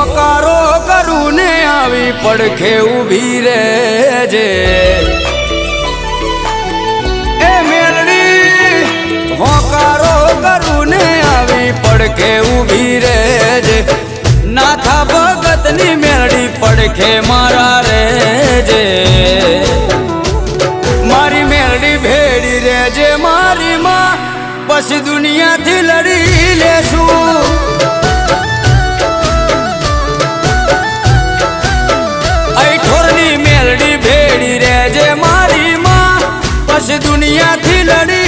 હોકારો કરું ને આવી પડખે ઊભી રહેજે એ મેલડી હોકારો કરું ને આવી પડખે ઊભી રહેજે નાથા ભગતની મેલડી પડખે મારા રહેજે મારી મેલડી ભેડી રહેજે મારી માં પછી દુનિયાથી લડી લેશું મેલડી ભેડી રહેજે મારી માં પછી દુનિયાથી લડી